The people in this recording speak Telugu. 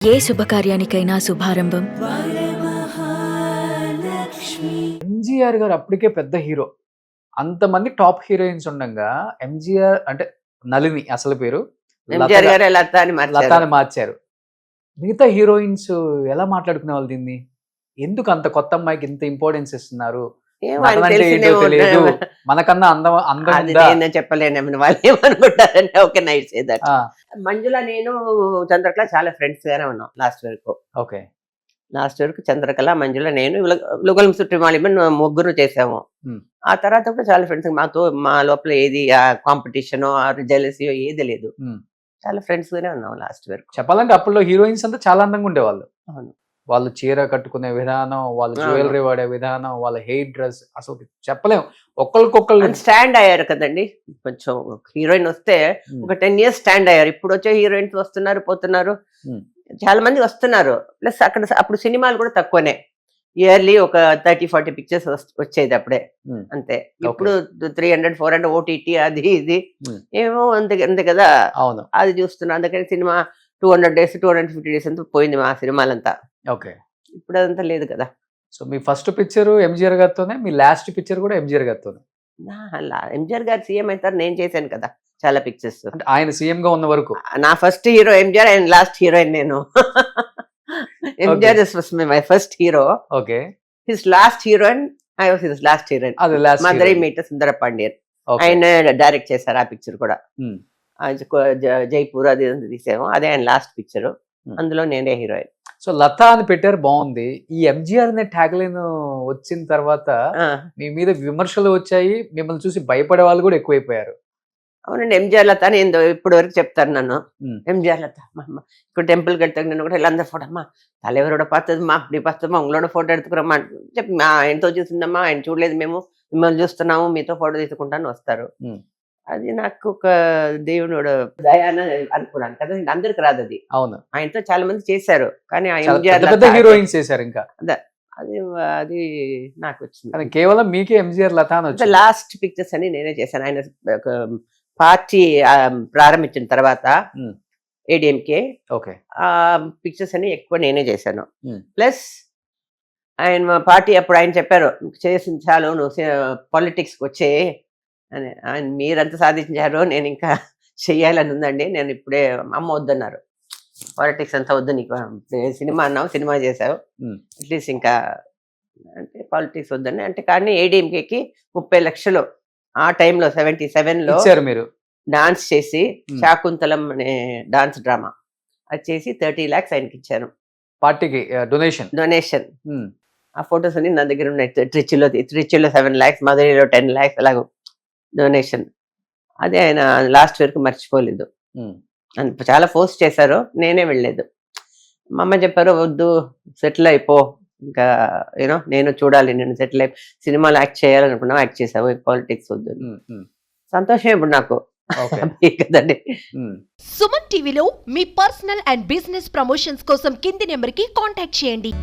ఏ శుభకార్యానికైనా శుభారంభం. ఎంజీఆర్ గారు అప్పటికే పెద్ద హీరో. అంతమంది టాప్ హీరోయిన్స్ ఉండంగా ఎంజీఆర్ అంటే నళిని అసలు పేరు ఎంజీఆర్ గారు లతాని మార్చారు. మిగతా హీరోయిన్స్ ఎలా మాట్లాడుకునే వాళ్ళు దీన్ని? ఎందుకు అంత కొత్త అమ్మాయికి ఇంత ఇంపార్టెన్స్ ఇస్తున్నారు? తెలియదు, మనకన్నా అందం చెప్పలేను. వాళ్ళు ఏమనుకుంటారంటే ఓకే నైట్ సేదట్. మంజుల నేను చంద్రకళ చాలా ఫ్రెండ్స్ గానే ఉన్నాం లాస్ట్ వరకు. ఓకే, లాస్ట్ వరకు చంద్రకళ, మంజుల, నేను లుగలం సుట్టిమాలిమన్ ముగ్గురు చేసాము. ఆ తర్వాత కూడా చాలా ఫ్రెండ్స్. మా లోపల ఏది కాంపిటీషన్ జెలసీ ఏది లేదు. చాలా ఫ్రెండ్స్ గానే ఉన్నాం లాస్ట్ వరకు. చెప్పాలంటే అప్పట్లో హీరోయిన్స్ అంతా చాలా అందంగా ఉండేవాళ్ళు. అవును, వాళ్ళు చీర కట్టుకునే విధానం, వాళ్ళు జ్యువెలరీ వాడే విధానం, వాళ్ళ హెయిర్ డ్రెస్ అసలు చెప్పలేము. ఒక్కరికొక్కరు స్టాండ్ అయ్యారు కదండి. కొంచెం హీరోయిన్ వస్తే ఒక 10 years స్టాండ్ అయ్యారు. ఇప్పుడు వచ్చే హీరోయిన్స్ వస్తున్నారు పోతున్నారు, చాలా మంది వస్తున్నారు. ప్లస్ అప్పుడు సినిమాలు కూడా తక్కువనే, ఇయర్లీ ఒక 30-40 పిక్చర్స్ వచ్చేది అప్పుడే, అంతే. ఇప్పుడు 300-400 ఓటీటీ అది ఇది ఏమో అంతే కదా. అవును, అది చూస్తున్నా. అందుకని సినిమా 200 days 250 days అంతా పోయింది మా సినిమాలంతా. ఓకే, ఇప్పుడు అదంతా లేదు కదా. సో మీ ఫస్ట్ పిక్చర్ ఎంజీఆర్ గారితోనే, మీ లాస్ట్ పిక్చర్ కూడా ఎంజీఆర్ గారితోనే? ఎంజీఆర్ గారు సీఎం అవుతారు, నేను చేశాను కదా చాలా పిక్చర్స్. అంటే ఆయన సీఎం గా ఉన్న వరకు నా first hero MGR and last heroine నేను. MGR was my first hero. Okay, his last heroine I was his last heroine. Madurai Meetta Sundara Pandiyan ఆయన డైరెక్ట్ చేశారు ఆ పిక్చర్ కూడా. జైపూర్ అది తీసాము, అదే ఆయన లాస్ట్ పిక్చర్. అందులో నేనే హీరోయిన్. సో లతా అని పెట్టారు, బాగుంది. ఈ ఎంజీఆర్ అనే ట్యాగ్ లైన్ వచ్చిన తర్వాత మీ మీద విమర్శలు వచ్చాయి, మిమ్మల్ని చూసి భయపడే వాళ్ళు కూడా ఎక్కువైపోయారు. అవునండి, ఎంజీఆర్ లత అని ఇప్పటి వరకు చెప్తారు నన్ను. ఎంజీఆర్ లత ఇప్పుడు టెంపుల్కి వెళ్తాను నన్ను కూడా ఇలా అందరు ఫోటో అమ్మా தலைவரோட பார்த்ததுமா அப்படி பார்த்தோமா உங்களோட ఫోటో எடுத்துக்கிறோమా చెప్పి ఆయనతో చూసిందమ్మా, ఆయన చూడలేదు, మేము మిమ్మల్ని చూస్తున్నాము, మీతో ఫోటో తీసుకుంటాను వస్తారు. అది నాకు ఒక దేవుడు దయాన అనుకున్నాను కదా, అందరికి రాదు అది. అవును, ఆయనతో చాలా మంది చేశారు, కానీ హీరోయిన్స్ చేశారు. ఇంకా అది అది నాకు వచ్చింది. కేవలం మీకే ఎంజీఆర్ లత లాస్ట్ పిక్చర్స్ అని నేనే చేశాను. ఆయన పార్టీ ప్రారంభించిన తర్వాత ఏడిఎంకే ఆ పిక్చర్స్ అని ఎక్కువ నేనే చేశాను. ప్లస్ ఆయన పార్టీ అప్పుడు ఆయన చెప్పారు, చేసింది చాలు, నువ్వు పాలిటిక్స్కి వచ్చే అని. ఆయన మీరంతా సాధించారు, నేను ఇంకా చెయ్యాలని ఉందండి, నేను ఇప్పుడే అమ్మ వద్దన్నారు, పాలిటిక్స్ అంతా వద్దు, నీకు సినిమా అన్నావు, సినిమా చేసావు, అట్లీస్ట్ ఇంకా అంటే పాలిటిక్స్ వద్దని అంటే. కానీ ఏడిఎంకేకి 30 లక్షలు ఆ టైంలో 77లో మీరు డాన్స్ చేసి, శాకుంతలం అనే డాన్స్ డ్రామా అది చేసి 30 lakhs ఆయనకి ఇచ్చాను పార్టీకి డొనేషన్. ఆ ఫొటోస్ అన్ని నా దగ్గర ఉన్నాయి. ట్రిచిలో 7 lakhs, మధురైలో 10 lakhs అలాగ డొనేషన్. అదే ఆయన లాస్ట్ వరకు మర్చిపోలేదు. చాలా ఫోర్స్ చేశారు, నేనే వెళ్ళలేదు. మా అమ్మ చెప్పారు, వద్దు సెటిల్ అయిపో, ఇంకా యూనో నేను చూడాలి, నేను సెటిల్ అయి సినిమాలో యాక్ట్ చేయాలనుకున్నావు, యాక్ట్ చేసావు, పాలిటిక్స్ వద్దు. సంతోషం ఇప్పుడు నాకు కదండి. సుమన్ టీవీలో మీ పర్సనల్ అండ్ బిజినెస్ ప్రమోషన్స్ కోసం కింది నెంబర్కి కాంటాక్ట్ చేయండి.